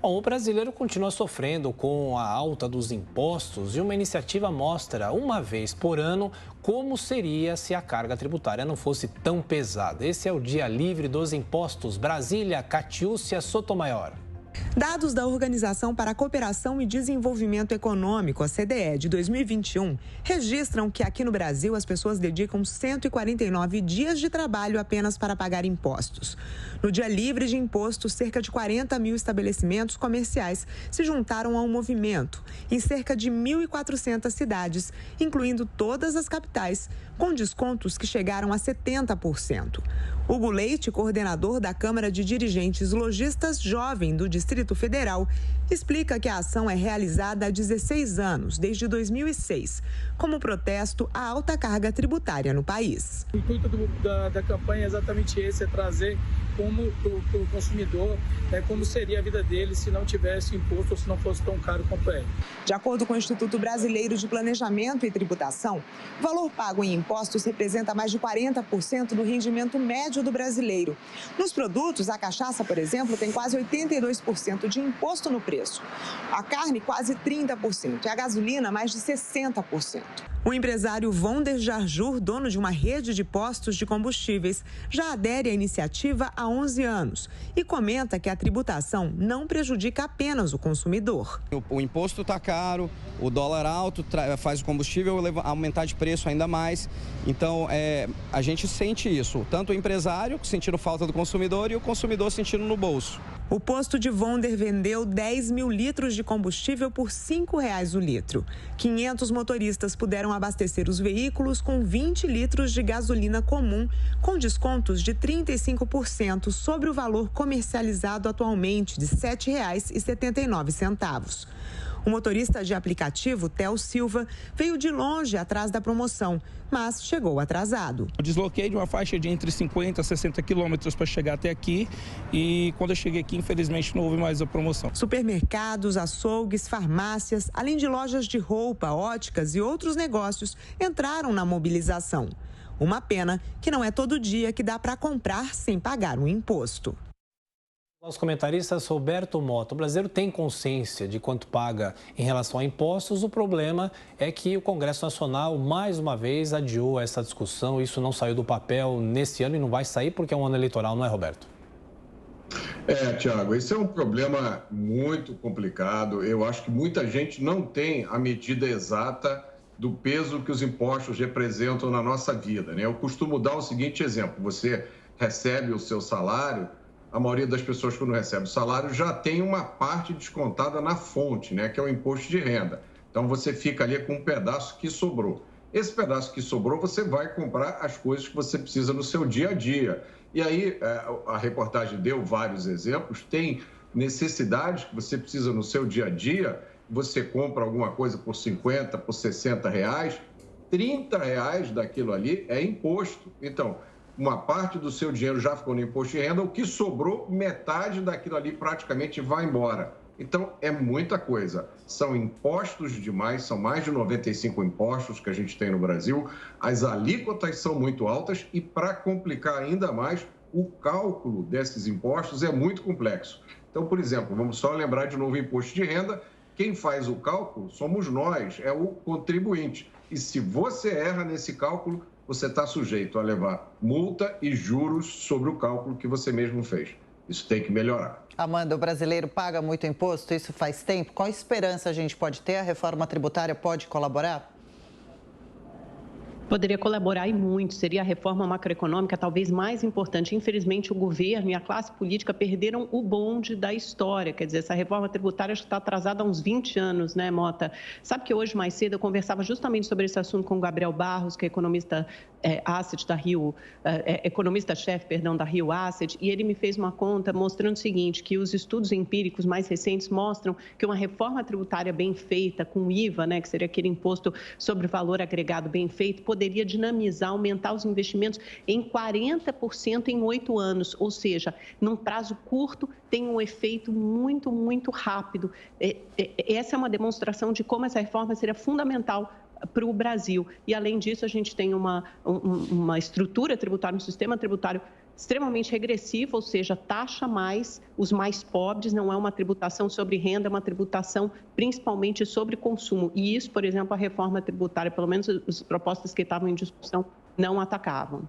Bom, o brasileiro continua sofrendo com a alta dos impostos e uma iniciativa mostra, uma vez por ano, como seria se a carga tributária não fosse tão pesada. Esse é o Dia Livre dos Impostos. Brasília, Catiúcia Sotomayor. Dados da Organização para a Cooperação e Desenvolvimento Econômico, a CDE, de 2021, registram que aqui no Brasil as pessoas dedicam 149 dias de trabalho apenas para pagar impostos. No Dia Livre de Impostos, cerca de 40 mil estabelecimentos comerciais se juntaram ao movimento, em cerca de 1.400 cidades, incluindo todas as capitais, com descontos que chegaram a 70%. Hugo Leite, coordenador da Câmara de Dirigentes Lojistas Jovem do Distrito Federal, explica que a ação é realizada há 16 anos, desde 2006, como protesto à alta carga tributária no país. O intuito da campanha é exatamente esse, é trazer como o consumidor, como seria a vida dele se não tivesse imposto ou se não fosse tão caro quanto é. De acordo com o Instituto Brasileiro de Planejamento e Tributação, o valor pago em impostos representa mais de 40% do rendimento médio do brasileiro. Nos produtos, a cachaça, por exemplo, tem quase 82% de imposto no preço. A carne, quase 30%, e a gasolina, mais de 60%. O empresário Vonder Jarjur, dono de uma rede de postos de combustíveis, já adere à iniciativa há 11 anos e comenta que a tributação não prejudica apenas o consumidor. O imposto está caro, o dólar alto faz o combustível aumentar de preço ainda mais. Então, a gente sente isso, tanto o empresário sentindo falta do consumidor e o consumidor sentindo no bolso. O posto de Vonder vendeu 10 mil litros de combustível por R$ 5,00 o litro. 500 motoristas puderam abastecer os veículos com 20 litros de gasolina comum, com descontos de 35% sobre o valor comercializado atualmente de R$ 7,79. O motorista de aplicativo, Theo Silva, veio de longe atrás da promoção, mas chegou atrasado. Eu desloquei de uma faixa de entre 50 a 60 quilômetros para chegar até aqui e quando eu cheguei aqui, infelizmente, não houve mais a promoção. Supermercados, açougues, farmácias, além de lojas de roupa, óticas e outros negócios entraram na mobilização. Uma pena que não é todo dia que dá para comprar sem pagar um imposto. Os comentaristas Roberto Mota, o brasileiro tem consciência de quanto paga em relação a impostos. O problema é que o Congresso Nacional, mais uma vez, adiou essa discussão. Isso não saiu do papel nesse ano e não vai sair porque é um ano eleitoral, não é, Roberto? Tiago, esse é um problema muito complicado. Eu acho que muita gente não tem a medida exata do peso que os impostos representam na nossa vida, né? Eu costumo dar o seguinte exemplo: você recebe o seu salário. A maioria das pessoas, quando recebe o salário, já tem uma parte descontada na fonte, né, que é o imposto de renda. Então, você fica ali com um pedaço que sobrou. Esse pedaço que sobrou, você vai comprar as coisas que você precisa no seu dia a dia. E aí, a reportagem deu vários exemplos. Tem necessidades que você precisa no seu dia a dia. Você compra alguma coisa por 50, por 60 reais. 30 reais daquilo ali é imposto. Então, uma parte do seu dinheiro já ficou no imposto de renda, o que sobrou, metade daquilo ali praticamente vai embora. Então, é muita coisa. São impostos demais, são mais de 95 impostos que a gente tem no Brasil. As alíquotas são muito altas e, para complicar ainda mais, o cálculo desses impostos é muito complexo. Então, por exemplo, vamos só lembrar de novo o imposto de renda. Quem faz o cálculo somos nós, é o contribuinte. E se você erra nesse cálculo, você está sujeito a levar multa e juros sobre o cálculo que você mesmo fez. Isso tem que melhorar. Amanda, o brasileiro paga muito imposto, isso faz tempo. Qual esperança a gente pode ter? A reforma tributária pode colaborar? Poderia colaborar e muito, seria a reforma macroeconômica talvez mais importante. Infelizmente, o governo e a classe política perderam o bonde da história. Quer dizer, essa reforma tributária está atrasada há uns 20 anos, né, Mota? Sabe que hoje, mais cedo, eu conversava justamente sobre esse assunto com o Gabriel Barros, que é economista Asset da Rio, economista-chefe, perdão, da Rio Asset, e ele me fez uma conta mostrando o seguinte, que os estudos empíricos mais recentes mostram que uma reforma tributária bem feita, com IVA, né, que seria aquele imposto sobre o valor agregado bem feito, poderia dinamizar, aumentar os investimentos em 40% em 8 anos, ou seja, num prazo curto, tem um efeito muito, muito rápido. Essa é uma demonstração de como essa reforma seria fundamental para o Brasil. E, além disso, a gente tem uma estrutura tributária, um sistema tributário extremamente regressiva, ou seja, taxa mais os mais pobres, não é uma tributação sobre renda, é uma tributação principalmente sobre consumo. E isso, por exemplo, a reforma tributária, pelo menos as propostas que estavam em discussão, não atacavam.